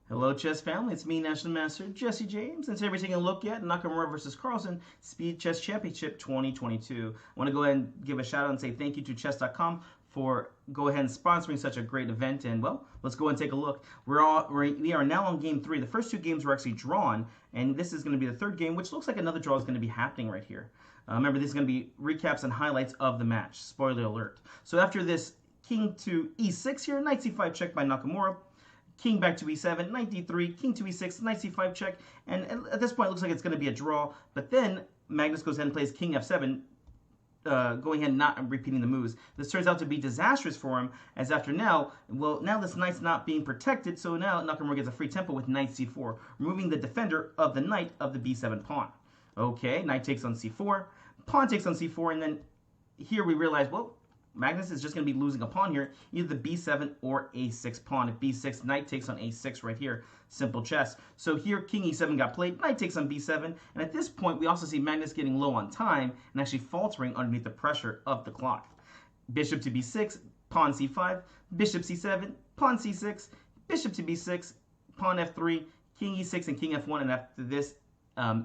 Hello, chess family. It's me, National Master Jesse James, and today we're taking a look at Nakamura versus Carlsen Speed Chess Championship 2022. I want to go ahead and give a shout out and say thank you to chess.com for go ahead and sponsoring such a great event. And well, let's go and take a look. We are now on game 3. The first 2 games were actually drawn, and this is going to be the 3rd game, which looks like another draw is going to be happening right here. Remember, this is going to be recaps and highlights of the match. Spoiler alert. So after this king to e6 here, knight c5 check by Nakamura. King back to e7, knight d3, king to e6, knight c5 check, and at this point it looks like it's going to be a draw, but then Magnus goes ahead and plays king f7, going ahead and not repeating the moves. This turns out to be disastrous for him, as after now this knight's not being protected, so now Nakamura gets a free tempo with knight c4, removing the defender of the knight of the b7 pawn. Okay, knight takes on c4, pawn takes on c4, and then here we realize, well, Magnus is just going to be losing a pawn here, either the b7 or a6 pawn. At b6, knight takes on a6 right here. Simple chess. So here, king e7 got played, knight takes on b7, and at this point, we also see Magnus getting low on time and actually faltering underneath the pressure of the clock. Bishop to b6, pawn c5, bishop c7, pawn c6, bishop to b6, pawn f3, king e6, and king f1, and after this,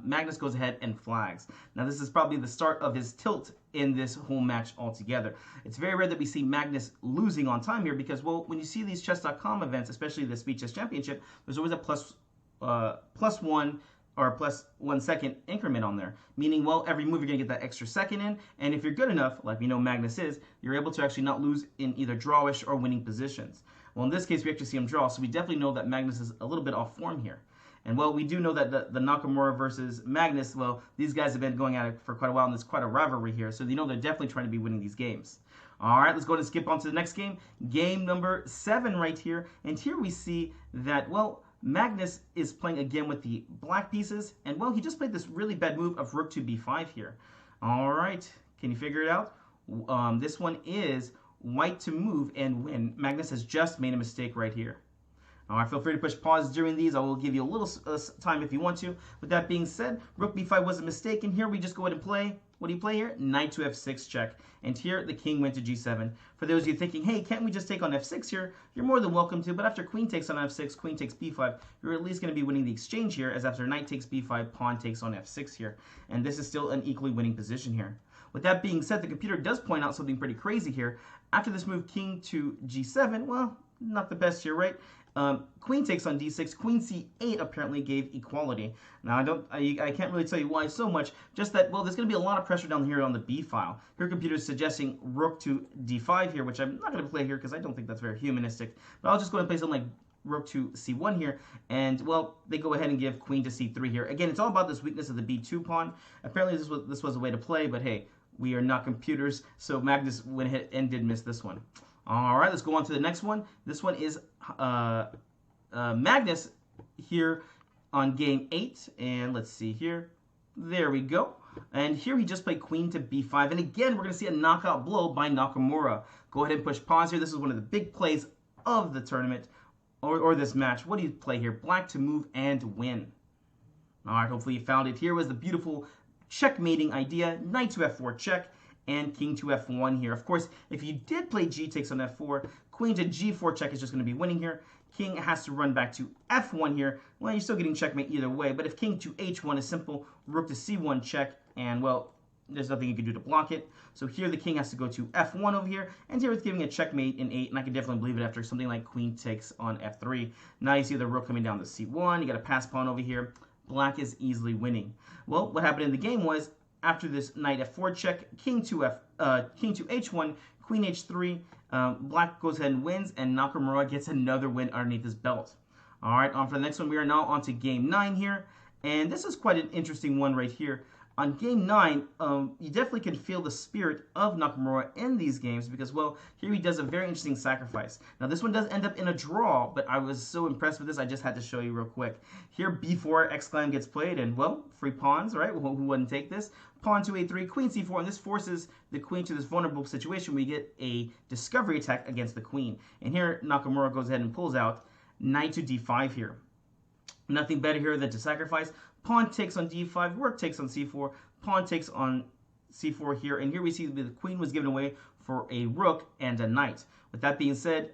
Magnus goes ahead and flags. Now this is probably the start of his tilt in this whole match altogether. It's very rare that we see Magnus losing on time here because, well, when you see these chess.com events, especially the Speed Chess Championship, there's always a plus 1 or plus 1 second increment on there. Meaning, well, every move you're going to get that extra second in, and if you're good enough, like we know Magnus is, you're able to actually not lose in either drawish or winning positions. Well, in this case, we actually see him draw, so we definitely know that Magnus is a little bit off form here. And well, we do know that the Nakamura versus Magnus, well, these guys have been going at it for quite a while, and there's quite a rivalry here. So you know they're definitely trying to be winning these games. All right, let's go ahead and skip on to the next game. Game number 7 right here. And here we see that, well, Magnus is playing again with the black pieces. And, well, he just played this really bad move of rook to b5 here. All right, can you figure it out? This one is white to move and win. Magnus has just made a mistake right here. All right, feel free to push pause during these. I will give you a little time if you want to. With that being said, rook b5 was a mistake, and here we just go ahead and play. What do you play here? Knight to f6 check. And here, the king went to g7. For those of you thinking, hey, can't we just take on f6 here? You're more than welcome to, but after queen takes on f6, queen takes b5, you're at least going to be winning the exchange here, as after knight takes b5, pawn takes on f6 here. And this is still an equally winning position here. With that being said, the computer does point out something pretty crazy here. After this move, king to g7, well, not the best here, right? Queen takes on d6. Queen c8 apparently gave equality. Now, I can't really tell you why so much, just that, well, there's going to be a lot of pressure down here on the b file. Here, computer is suggesting rook to d5 here, which I'm not going to play here because I don't think that's very humanistic. But I'll just go ahead and play something like rook to c1 here, and, well, they go ahead and give queen to c3 here. Again, it's all about this weakness of the b2 pawn. Apparently, this was a way to play, but hey, we are not computers, so Magnus went ahead and did miss this one. All right, let's go on to the next one. This one is Magnus here on game 8. And let's see here. There we go. And here he just played queen to b5. And again, we're going to see a knockout blow by Nakamura. Go ahead and push pause here. This is one of the big plays of the tournament or this match. What do you play here? Black to move and win. All right, hopefully you found it. Here was the beautiful checkmating idea. Knight to f4 check. And king to f1 here. Of course, if you did play g takes on f4, queen to g4 check is just going to be winning here. King has to run back to f1 here. Well, you're still getting checkmate either way, but if king to h1 is simple, rook to c1 check, and, well, there's nothing you can do to block it. So here the king has to go to f1 over here, and here it's giving a checkmate in 8, and I can definitely believe it after something like queen takes on f3. Now you see the rook coming down to c1, you got a pass pawn over here. Black is easily winning. Well, what happened in the game was, after this knight f4 check, king to h1, queen h3, black goes ahead and wins, and Nakamura gets another win underneath his belt. All right, on for the next one. We are now on to game 9 here, and this is quite an interesting one right here. On game 9, you definitely can feel the spirit of Nakamura in these games because, well, here he does a very interesting sacrifice. Now, this one does end up in a draw, but I was so impressed with this, I just had to show you real quick. Here, b4 exclam gets played, and, well, free pawns, right? Who wouldn't take this? Pawn to a3, queen c4, and this forces the queen to this vulnerable situation where we get a discovery attack against the queen. And here, Nakamura goes ahead and pulls out knight to d5 here. Nothing better here than to sacrifice. Pawn takes on d5, rook takes on c4, pawn takes on c4 here, and here we see the queen was given away for a rook and a knight. With that being said,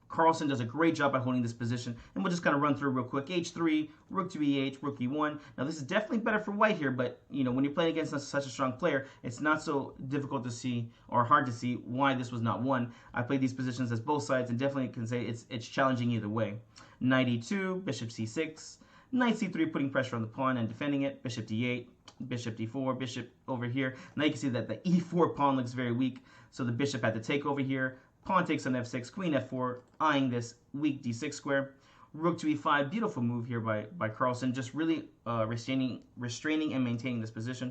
Carlsen does a great job by holding this position, and we'll just kind of run through real quick. H3, rook to E8, rook E1. Now this is definitely better for white here, but when you're playing against such a strong player, it's not so difficult to see or hard to see why this was not won. I played these positions as both sides, and definitely can say it's challenging either way. Knight E2, bishop C6, knight C3, putting pressure on the pawn and defending it. Bishop D8, bishop D4, bishop over here. Now you can see that the E4 pawn looks very weak, so the bishop had to take over here. Pawn takes on F6, queen F4, eyeing this weak D6 square. Rook to E5, beautiful move here by Carlsen, just really restraining and maintaining this position.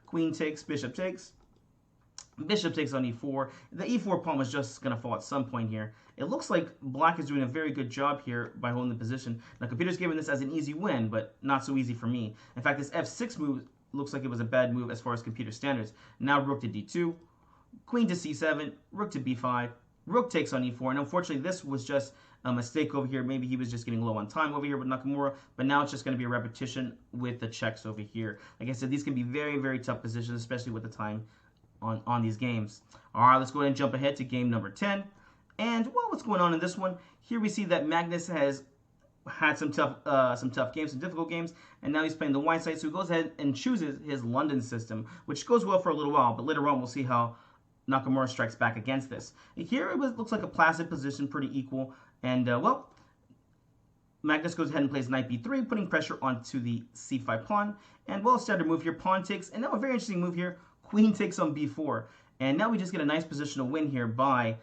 Queen takes, bishop takes on E4. The E4 pawn was just going to fall at some point here. It looks like black is doing a very good job here by holding the position. Now computer's giving this as an easy win, but not so easy for me. In fact, this F6 move looks like it was a bad move as far as computer standards. Now rook to D2, queen to C7, rook to B5. Rook takes on E4, and unfortunately this was just a mistake over here. Maybe he was just getting low on time over here with Nakamura, but now it's just going to be a repetition with the checks over here. Like I said, these can be very, very tough positions, especially with the time on these games. All right, let's go ahead and jump ahead to game number 10. And well, what's going on in this one? Here we see that Magnus has had some tough games, some difficult games, and now he's playing the white side, so he goes ahead and chooses his London system, which goes well for a little while, but later on we'll see how Nakamura strikes back against this. Here it looks like a placid position, pretty equal. And, well, Magnus goes ahead and plays knight b3, putting pressure onto the c5 pawn. And, well, standard move here, pawn takes. And now a very interesting move here, queen takes on b4. And now we just get a nice positional win here by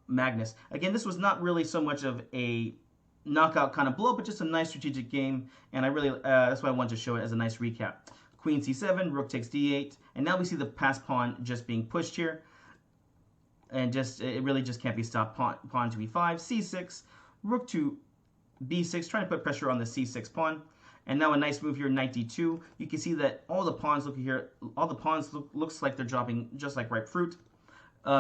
Magnus. Again, this was not really so much of a knockout kind of blow, but just a nice strategic game. And I really, that's why I wanted to show it as a nice recap. Queen c7, rook takes d8, and now we see the passed pawn just being pushed here, and it really just can't be stopped. Pawn to e5, c6, rook to b6, trying to put pressure on the c6 pawn, and now a nice move here, knight d2. You can see that all the pawns looks like they're dropping just like ripe fruit.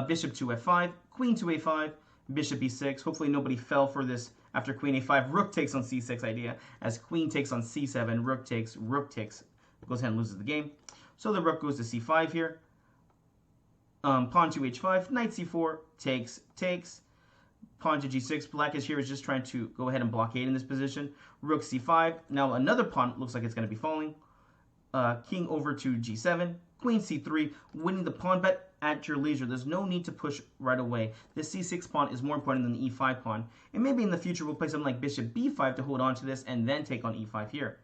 Bishop to f5, queen to a5, bishop b6. Hopefully nobody fell for this after queen a5. Rook takes on c6 idea, as queen takes on c7, rook takes, goes ahead and loses the game. So the rook goes to c5 here. Pawn to h5, knight c4, takes. Pawn to g6. Black is just trying to go ahead and blockade in this position. Rook c5. Now another pawn looks like it's going to be falling. King over to g7. Queen c3, winning the pawn bet at your leisure. There's no need to push right away. This c6 pawn is more important than the e5 pawn. And maybe in the future we'll play something like bishop b5 to hold on to this and then take on e5 here.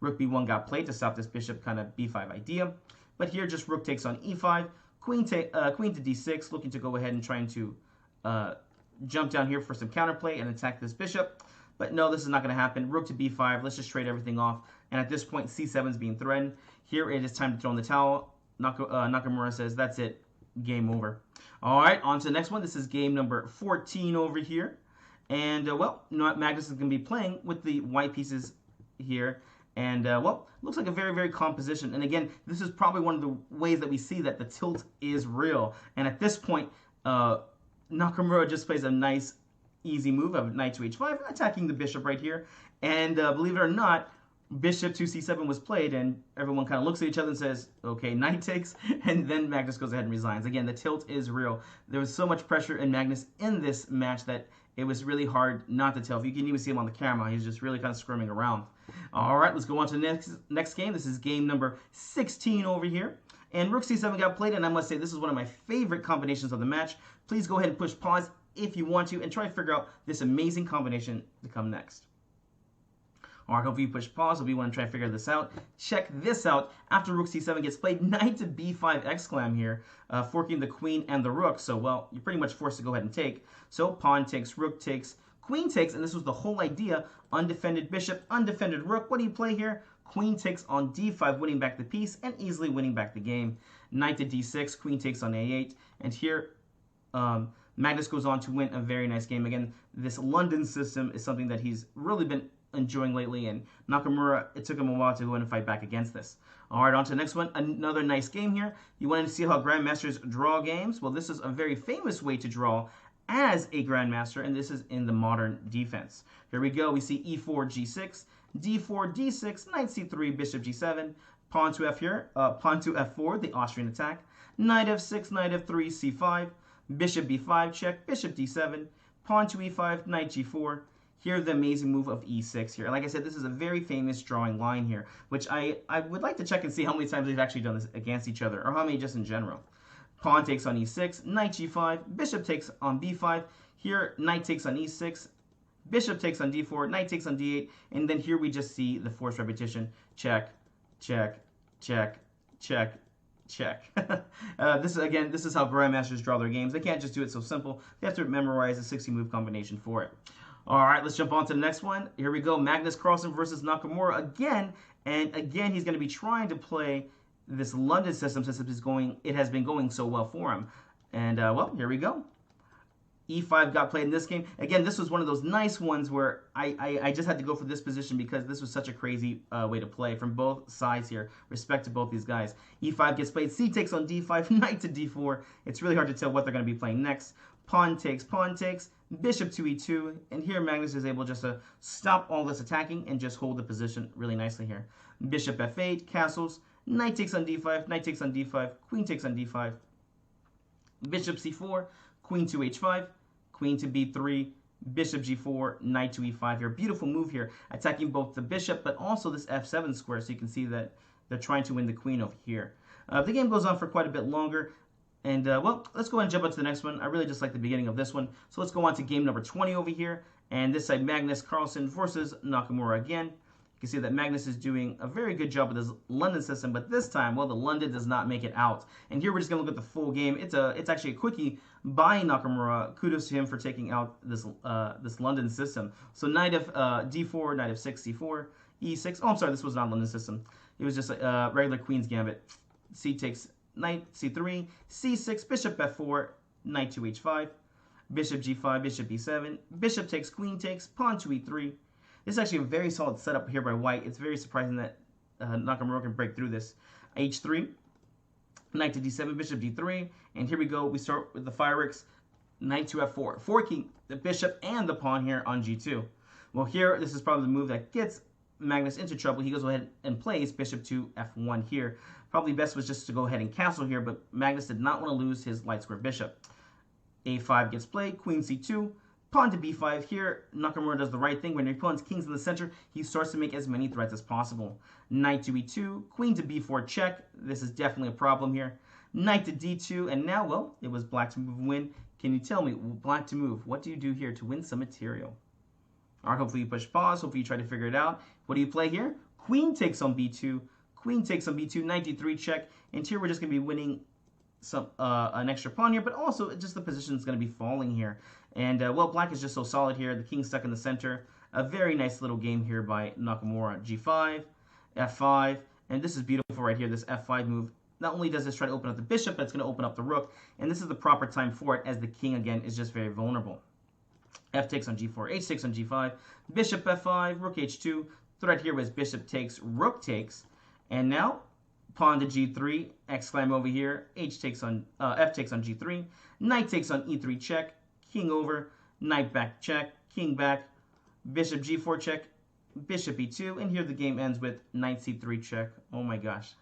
Rook b1 got played to stop this bishop kind of b5 idea. But here just rook takes on e5. Queen to d6, looking to go ahead and trying to jump down here for some counterplay and attack this bishop. But no, this is not going to happen. Rook to b5. Let's just trade everything off. And at this point, c7 is being threatened. Here it is time to throw in the towel. Nakamura says, that's it. Game over. All right, on to the next one. This is game number 14 over here. And, well, Magnus is going to be playing with the white pieces here. And, well, looks like a very, very calm position. And again, this is probably one of the ways that we see that the tilt is real. And at this point, Nakamura just plays a nice, easy move of knight to h5, attacking the bishop right here. And believe it or not, bishop to c7 was played, and everyone kind of looks at each other and says, okay, knight takes, and then Magnus goes ahead and resigns. Again, the tilt is real. There was so much pressure in Magnus in this match that it was really hard not to tell. If you can even see him on the camera, he's just really kind of squirming around. All right, let's go on to the next game. This is game number 16 over here. And rook c7 got played, and I must say this is one of my favorite combinations of the match. Please go ahead and push pause if you want to, and try to figure out this amazing combination to come next. All right, hopefully you push pause if you want to try to figure this out. Check this out. After rook c7 gets played, knight to b5 exclam here, forking the queen and the rook. So, well, you're pretty much forced to go ahead and take. So, pawn takes, rook takes, queen takes, and this was the whole idea. Undefended bishop, undefended rook. What do you play here? Queen takes on d5, winning back the piece and easily winning back the game. Knight to d6, queen takes on a8. And here, Magnus goes on to win a very nice game. Again, this London system is something that he's really been enjoying lately, and Nakamura, it took him a while to go in and fight back against this. All right, on to the next one. Another nice game here. You wanted to see how grandmasters draw games? Well, this is a very famous way to draw as a grandmaster, and this is in the modern defense. Here we go. We see e4, g6, d4, d6, knight c3, bishop g7, pawn to f here, pawn to f4, the Austrian attack, knight f6, knight f3, c5, bishop b5 check, bishop d7, pawn to e5, knight g4. Here's the amazing move of e6 here. Like I said, this is a very famous drawing line here, which I would like to check and see how many times they've actually done this against each other, or how many just in general. Pawn takes on e6, knight g5, bishop takes on b5. Here, knight takes on e6, bishop takes on d4, knight takes on d8, and then here we just see the forced repetition. Check, check, check, check, check. This is how grandmasters draw their games. They can't just do it so simple. They have to memorize a 60-move combination for it. All right, let's jump on to the next one. Here we go. Magnus Carlsen versus Nakamura again. And again, he's going to be trying to play this London system since it has been going so well for him. And, well, here we go. E5 got played in this game. Again, this was one of those nice ones where I just had to go for this position because this was such a crazy way to play from both sides here. Respect to both these guys. E5 gets played. C takes on D5, knight to D4. It's really hard to tell what they're going to be playing next. Pawn takes, bishop to E2. And here Magnus is able just to stop all this attacking and just hold the position really nicely here. Bishop F8, castles. Knight takes on D5, knight takes on D5, queen takes on D5. Bishop C4, queen to H5. Queen to b3, bishop g4, knight to e5 here. Beautiful move here, attacking both the bishop, but also this f7 square, so you can see that they're trying to win the queen over here. The game goes on for quite a bit longer, and, well, let's go ahead and jump on to the next one. I really just like the beginning of this one. So let's go on to game number 20 over here, and this side, Magnus Carlsen versus Nakamura again. You can see that Magnus is doing a very good job with his London system, but this time, well, the London does not make it out. And here we're just going to look at the full game. It's actually a quickie by Nakamura. Kudos to him for taking out this London system. So knight of d4, knight of 6, c4, e6. Oh, I'm sorry, this was not London system. It was just a regular queen's gambit. C takes knight, c3, c6, bishop f4, knight to h5, bishop g5, bishop e7, bishop takes, queen takes, pawn to e3. This is actually a very solid setup here by white. It's very surprising that Nakamura can break through this. H3, knight to d7, bishop d3, and here we go. We start with the fireworks. Knight to f4, forking the bishop and the pawn here on g2. Well, here, this is probably the move that gets Magnus into trouble. He goes ahead and plays bishop to f1 here. Probably best was just to go ahead and castle here, but Magnus did not want to lose his light square bishop. A5 gets played, queen c2, pawn to b5 here. Nakamura does the right thing. When your opponent's king's in the center, he starts to make as many threats as possible. Knight to e2, queen to b4 check. This is definitely a problem here. Knight to d2, and now, well, it was black to move and win. Can you tell me, black to move, what do you do here to win some material? All right, hopefully you push pause. Hopefully you try to figure it out. What do you play here? Queen takes on b2, queen takes on b2, knight d3 check, and here we're just going to be winning some an extra pawn here, but also just the position is going to be falling here. And, well, black is just so solid here. The king's stuck in the center. A very nice little game here by Nakamura. G5, F5, and this is beautiful right here, this F5 move. Not only does this try to open up the bishop, but it's going to open up the rook, and this is the proper time for it, as the king, again, is just very vulnerable. F takes on G4, H takes on G5, bishop F5, rook H2. Threat here was bishop takes, rook takes, and now pawn to G3, exclaim over here, F takes on G3, knight takes on E3 check, king over, knight back check, king back, bishop G4 check, bishop E2, and here the game ends with knight C3 check. Oh my gosh.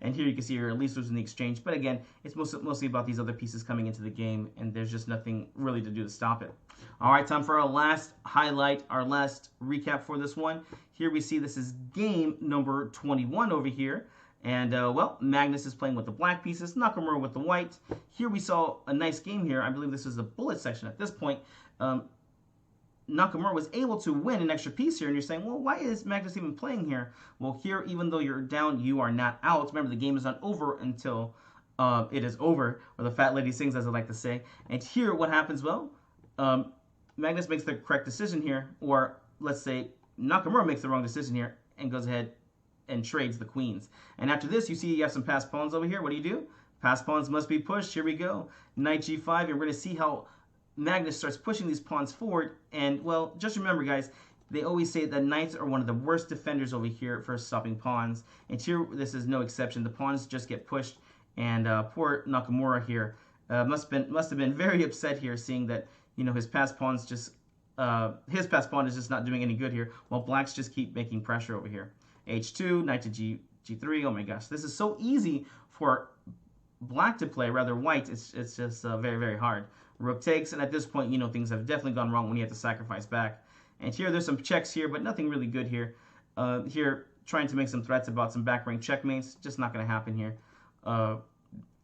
And here you can see you're at least losing the exchange, but again, it's mostly about these other pieces coming into the game, and there's just nothing really to do to stop it. All right, time for our last highlight, our last recap for this one. Here we see this is game number 21 over here. And, well, Magnus is playing with the black pieces, Nakamura with the white. Here we saw a nice game here. I believe this is the bullet section at this point. Nakamura was able to win an extra piece here, and you're saying, well, why is Magnus even playing here? Well, here, even though you're down, you are not out. Remember, the game is not over until it is over, or the fat lady sings, as I like to say. And here, what happens? Well, Magnus makes the correct decision here, or let's say Nakamura makes the wrong decision here and goes ahead and trades the queens. And after this, you see you have some passed pawns over here. What do? Passed pawns must be pushed. Here we go. Knight G5, and we're going to see how Magnus starts pushing these pawns forward. And, well, just remember, guys, they always say that knights are one of the worst defenders over here for stopping pawns. And here, this is no exception. The pawns just get pushed. And poor Nakamura here must have been very upset here, seeing that, you know, his passed pawns just his passed pawn is just not doing any good here, while blacks just keep making pressure over here. H2, knight to G3. Oh my gosh, this is so easy for black to play, rather white. It's just very, very hard. Rook takes, and at this point, you know, things have definitely gone wrong when you have to sacrifice back. And here, there's some checks here, but nothing really good here. Here, trying to make some threats about some back rank checkmates, just not going to happen here.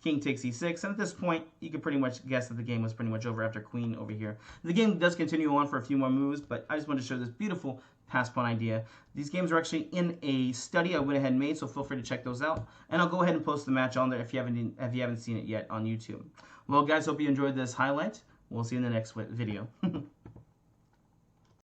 King takes e6, and at this point, you can pretty much guess that the game was pretty much over after queen over here. The game does continue on for a few more moves, but I just wanted to show this beautiful pass pawn idea. These games are actually in a study I went ahead and made, so feel free to check those out. And I'll go ahead and post the match on there if you haven't seen it yet on YouTube. Well, guys, hope you enjoyed this highlight. We'll see you in the next video.